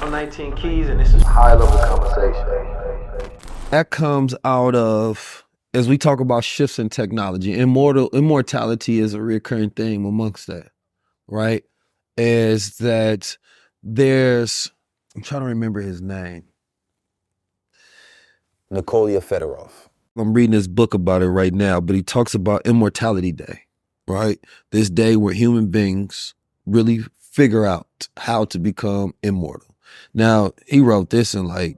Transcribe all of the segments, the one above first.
my 19 keys, and this is high level conversation. That comes out of, as we talk about shifts in technology, immortality is a recurring theme amongst that, right? Is that I'm trying to remember his name. Nikola Fedorov. I'm reading this book about it right now, but he talks about Immortality Day, right? This day where human beings really figure out how to become immortal. Now, he wrote this in the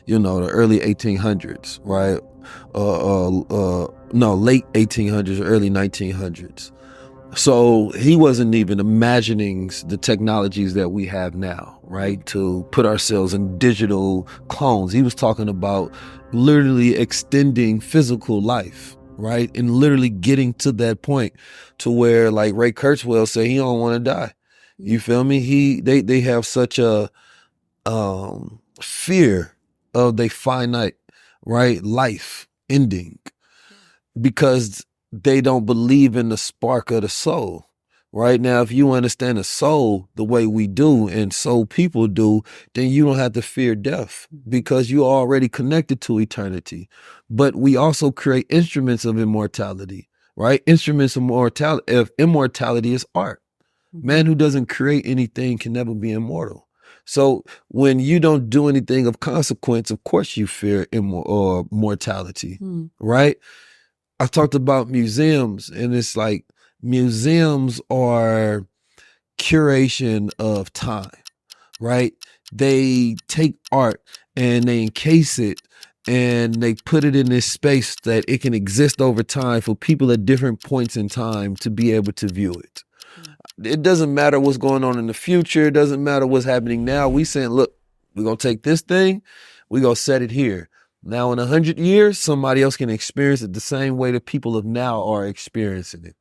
early 1800s, right? No, late 1800s, early 1900s. So he wasn't even imagining the technologies that we have now, right? To put ourselves in digital clones. He was talking about literally extending physical life, right? And literally getting to that point to where, like Ray Kurzweil said, he don't want to die. You feel me? They have such a fear of the finite, right, life ending, because they don't believe in the spark of the soul. Right now, if you understand the soul the way we do and so people do, then you don't have to fear death because you're already connected to eternity. But we also create instruments of immortality, right? Instruments of immortality is art. Man who doesn't create anything can never be immortal. So when you don't do anything of consequence, of course you fear mortality, right? I've talked about museums, and it's like museums are curation of time, right? They take art and they encase it and they put it in this space that it can exist over time for people at different points in time to be able to view it. It doesn't matter what's going on in the future. It doesn't matter what's happening now. We saying, look, we're going to take this thing, we're going to set it here. Now in 100 years, somebody else can experience it the same way that people of now are experiencing it,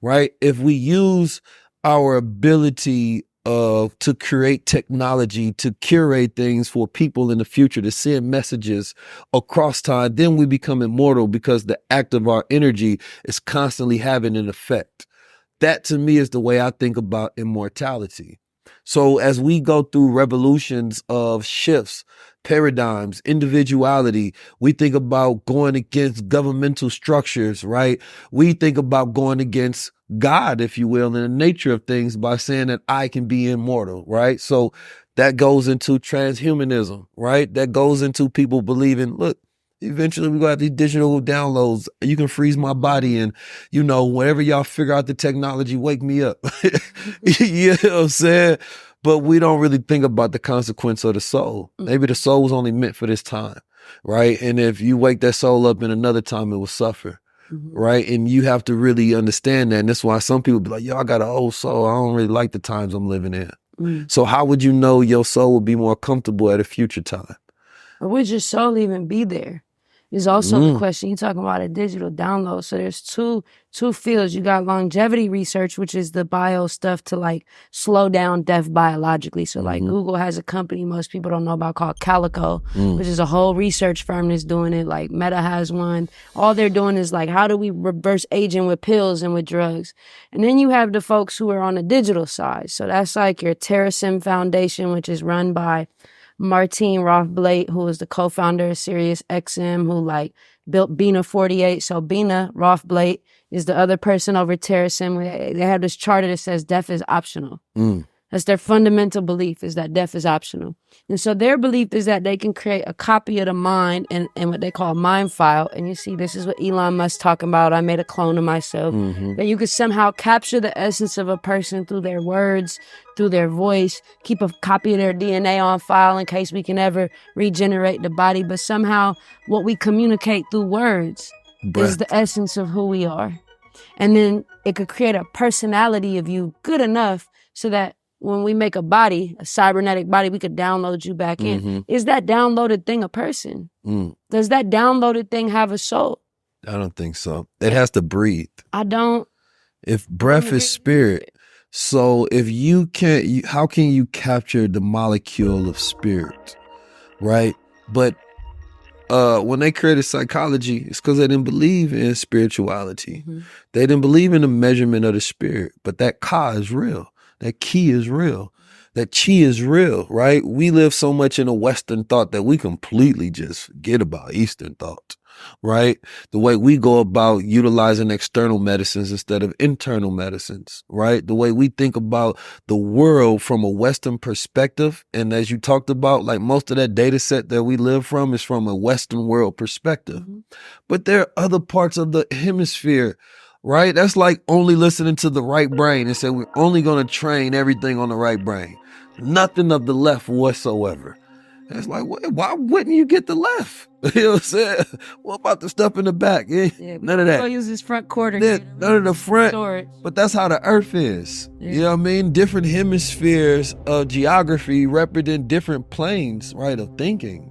right? If we use our ability to create technology, to curate things for people in the future, to send messages across time, then we become immortal because the act of our energy is constantly having an effect. That to me is the way I think about immortality. So as we go through revolutions of shifts, paradigms, individuality, we think about going against governmental structures, right? We think about going against God, if you will, and the nature of things by saying that I can be immortal, right? So that goes into transhumanism, right? That goes into people believing, look, eventually we're gonna have these digital downloads. You can freeze my body and, whenever y'all figure out the technology, wake me up. You know what I'm saying? But we don't really think about the consequence of the soul. Maybe the soul was only meant for this time, right? And if you wake that soul up in another time, it will suffer, right? And you have to really understand that. And that's why some people be like, yo, I got an old soul. I don't really like the times I'm living in. So how would you know your soul will be more comfortable at a future time? Or would your soul even be there? Is also the question. You're talking about a digital download. So there's two fields. You got longevity research, which is the bio stuff to like slow down death biologically. So like Google has a company most people don't know about called Calico, which is a whole research firm that's doing it. Like Meta has one. All they're doing is like, how do we reverse aging with pills and with drugs? And then you have the folks who are on the digital side. So that's like your TerraSim Foundation, which is run by Martine Rothblatt, who is the co-founder of Sirius XM, who like built Bina 48. So Bina Rothblatt is the other person over TerraSim. They have this charter that says death is optional. That's their fundamental belief, is that death is optional. And so their belief is that they can create a copy of the mind and what they call a mind file. And you see, this is what Elon Musk talking about. I made a clone of myself. That you could somehow capture the essence of a person through their words, through their voice, keep a copy of their DNA on file in case we can ever regenerate the body. But somehow what we communicate through words is the essence of who we are. And then it could create a personality of you good enough so that when we make a body, a cybernetic body, we could download you back in. Is that downloaded thing a person? Does that downloaded thing have a soul? I don't think so. It has to breathe. I don't. If breath is spirit, so if you can't, how can you capture the molecule of spirit, right? But when they created psychology, it's because they didn't believe in spirituality. They didn't believe in the measurement of the spirit, but that ka is real. That key is real. that chi is real, right? We live so much in a Western thought that we completely just forget about Eastern thought, right? The way we go about utilizing external medicines instead of internal medicines, right? The way we think about the world from a Western perspective. And as you talked about, like most of that data set that we live from is from a Western world perspective. But there are other parts of the hemisphere, right? That's like only listening to the right brain and say we're only going to train everything on the right brain. Nothing of the left whatsoever. And it's like, why wouldn't you get the left? You know what I'm saying? What about the stuff in the back? None of that. Go use this front quarter. None of the front. But that's how the earth is. You know what I mean? Different hemispheres of geography represent different planes, right, of thinking.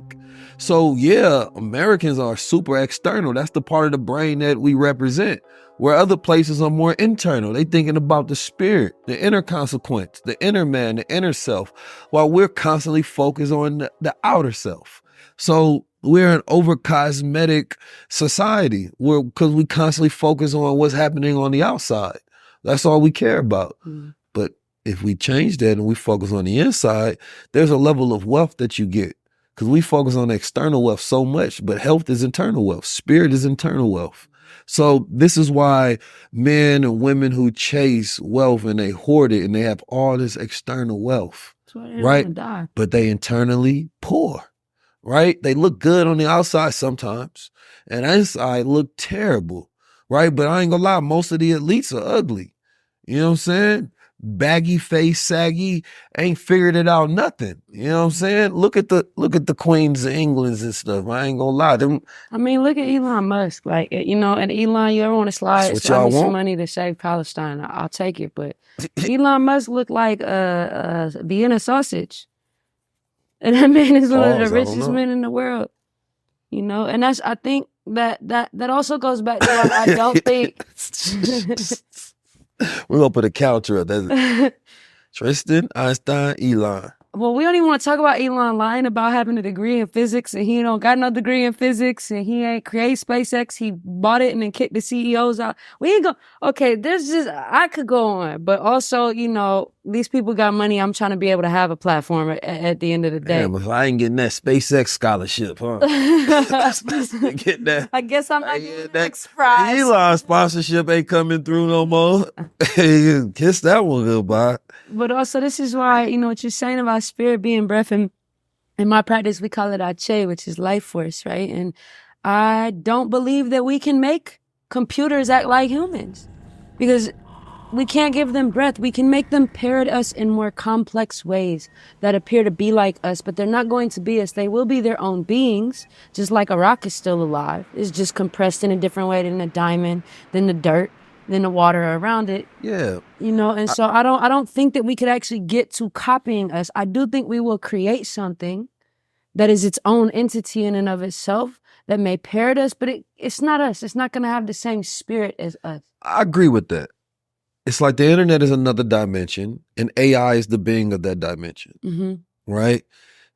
So yeah, Americans are super external. That's the part of the brain that we represent. Where other places are more internal. They thinking about the spirit, the inner consequence, the inner man, the inner self, while we're constantly focused on the outer self. So we're an over cosmetic society because we constantly focus on what's happening on the outside. That's all we care about. But if we change that and we focus on the inside, there's a level of wealth that you get. Because we focus on external wealth so much, but health is internal wealth. Spirit is internal wealth. So this is why men and women who chase wealth and they hoard it and they have all this external wealth, right? But they internally poor, right? They look good on the outside sometimes and inside look terrible, right? But I ain't gonna lie, most of the elites are ugly. You know what I'm saying? Baggy face, saggy, ain't figured it out nothing. You know what I'm saying? Look at the Queens of Englands and stuff. I ain't gonna lie. I mean, look at Elon Musk. Like, you know, and Elon, you ever want to slide me some money to save Palestine? I'll take it. But Elon Musk looked like a Vienna sausage. And that man is one of the richest men in the world. You know, and I think that also goes back to what I don't think. We're going to put a counter up. That's Tristan, Einstein, Elon. Well, we don't even want to talk about Elon lying about having a degree in physics and he don't got no degree in physics and he ain't create SpaceX. He bought it and then kicked the CEOs out. We ain't go. Okay, I could go on, but also, you know, these people got money. I'm trying to be able to have a platform at the end of the day. Yeah, but I ain't getting that SpaceX scholarship, huh? Get that. I guess I'm not getting that prize. Elon sponsorship ain't coming through no more. Kiss that one goodbye. But also, this is why, you know, what you're saying about spirit being breath. And in my practice, we call it Eyeé, which is life force, right? And I don't believe that we can make computers act like humans because we can't give them breath. We can make them parrot us in more complex ways that appear to be like us, but they're not going to be us. They will be their own beings, just like a rock is still alive. It's just compressed in a different way than a diamond, than the dirt, than the water around it. Yeah. You know, and so I don't think that we could actually get to copying us. I do think we will create something that is its own entity in and of itself that may parrot us, but it's not us. It's not going to have the same spirit as us. I agree with that. It's like the internet is another dimension and AI is the being of that dimension, right?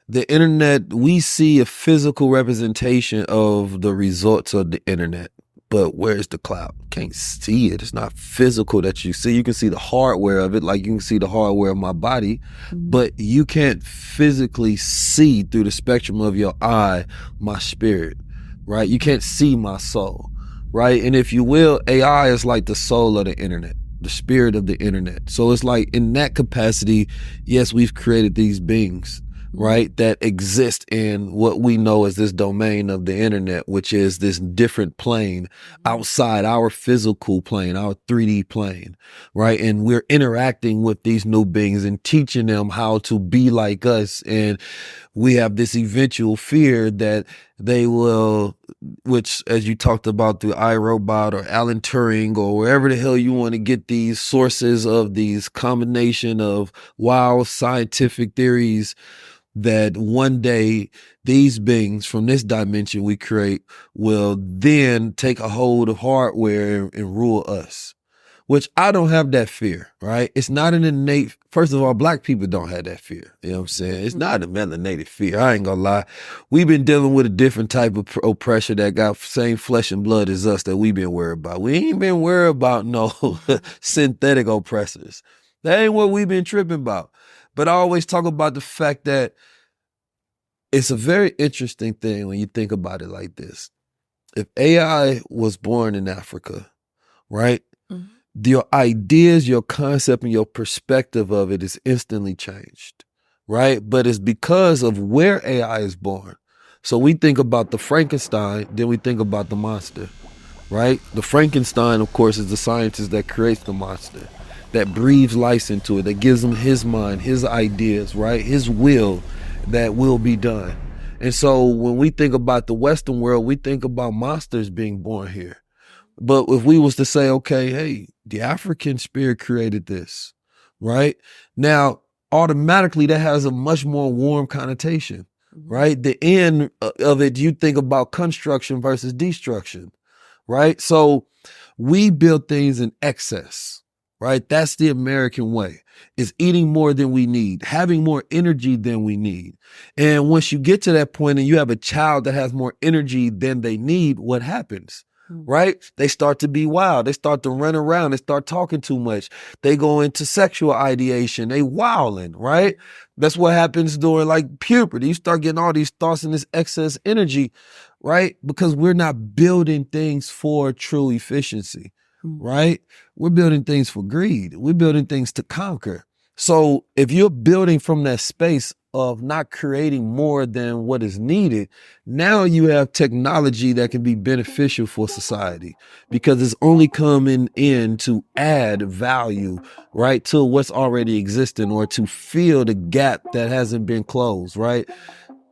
The internet, we see a physical representation of the results of the internet, but where's the cloud? Can't see it. It's not physical that you see. You can see the hardware of it, like you can see the hardware of my body, but you can't physically see through the spectrum of your eye my spirit, right? You can't see my soul, right? And if you will, AI is like the soul of the internet, the spirit of the internet. So it's like in that capacity, yes, we've created these beings, right, that exist in what we know as this domain of the internet, which is this different plane outside our physical plane, our 3D plane, right? And we're interacting with these new beings and teaching them how to be like us. And we have this eventual fear that they will, which as you talked about through iRobot or Alan Turing or wherever the hell you want to get these sources of these combination of wild scientific theories, that one day these beings from this dimension we create will then take a hold of hardware and rule us, which I don't have that fear, right? It's not an innate, first of all, Black people don't have that fear. You know what I'm saying? It's not a melanated fear. I ain't gonna lie. We've been dealing with a different type of oppression that got same flesh and blood as us that we've been worried about. We ain't been worried about no synthetic oppressors. That ain't what we've been tripping about. But I always talk about the fact that it's a very interesting thing when you think about it like this. If AI was born in Africa, right? Your ideas, your concept, and your perspective of it is instantly changed, right? But it's because of where AI is born. So we think about the Frankenstein, then we think about the monster, right? The Frankenstein, of course, is the scientist that creates the monster, that breathes life into it, that gives him his mind, his ideas, right? His will, that will be done. And so when we think about the Western world, we think about monsters being born here. But if we was to say, okay, hey, the African spirit created this, right? Now, automatically that has a much more warm connotation, right? The end of it, you think about construction versus destruction, right? So we build things in excess, right? That's the American way. It's eating more than we need, having more energy than we need. And once you get to that point and you have a child that has more energy than they need, what happens? Right? They start to be wild. They start to run around. They start talking too much. They go into sexual ideation. They wilding, right? That's what happens during like puberty. You start getting all these thoughts and this excess energy, right? Because we're not building things for true efficiency, right? We're building things for greed. We're building things to conquer. So if you're building from that space of not creating more than what is needed, now you have technology that can be beneficial for society because it's only coming in to add value, right, to what's already existing or to fill the gap that hasn't been closed, right?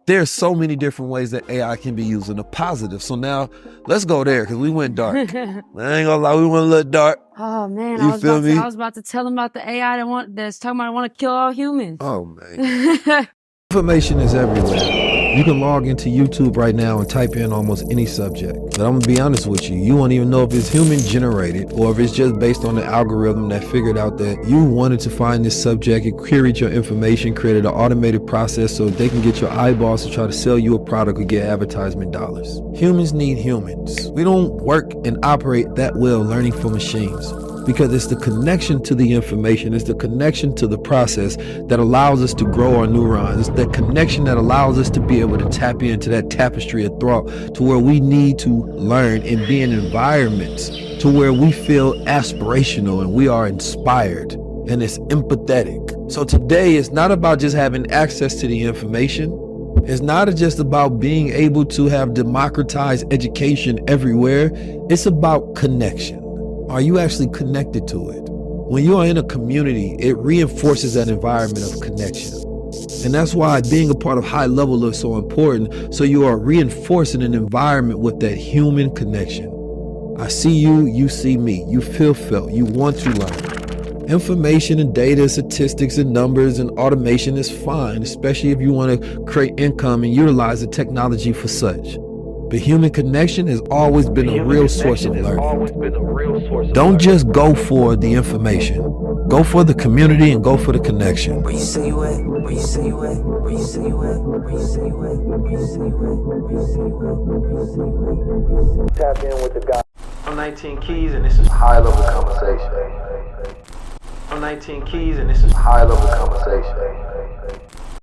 There's so many different ways that AI can be used in a positive. So now let's go there because we went dark. I ain't gonna lie, we went a little dark. Oh man, You feel me? I was about to tell him about the AI that's talking about want to kill all humans. Oh man. Information is everywhere. You can log into YouTube right now and type in almost any subject. But I'm gonna be honest with you, you won't even know if it's human generated or if it's just based on the algorithm that figured out that you wanted to find this subject. It queried your information, created an automated process so they can get your eyeballs to try to sell you a product or get advertisement dollars. Humans need humans. We don't work and operate that well learning from machines. Because it's the connection to the information, it's the connection to the process that allows us to grow our neurons. It's that connection that allows us to be able to tap into that tapestry of thought to where we need to learn and be in environments to where we feel aspirational and we are inspired and it's empathetic. So today it's not about just having access to the information. It's not just about being able to have democratized education everywhere. It's about connection. Are you actually connected to it? When you are in a community, it reinforces that environment of connection. And that's why being a part of high level is so important. So you are reinforcing an environment with that human connection. I see you, you see me, you feel felt, you want to learn. Information and data, statistics and numbers and automation is fine, especially if you want to create income and utilize the technology for such. But human connection has always been a real source of learning. Don't just go for the information. Go for the community and go for the connection. Where you say you at? Where you say you at? Where you say you at? Where you say you at? Where you say you at? Where you say you at? Where you say you at? Tap in with the guy. I'm 19 Keys and this is high level conversation. I'm 19 Keys and this is high level conversation.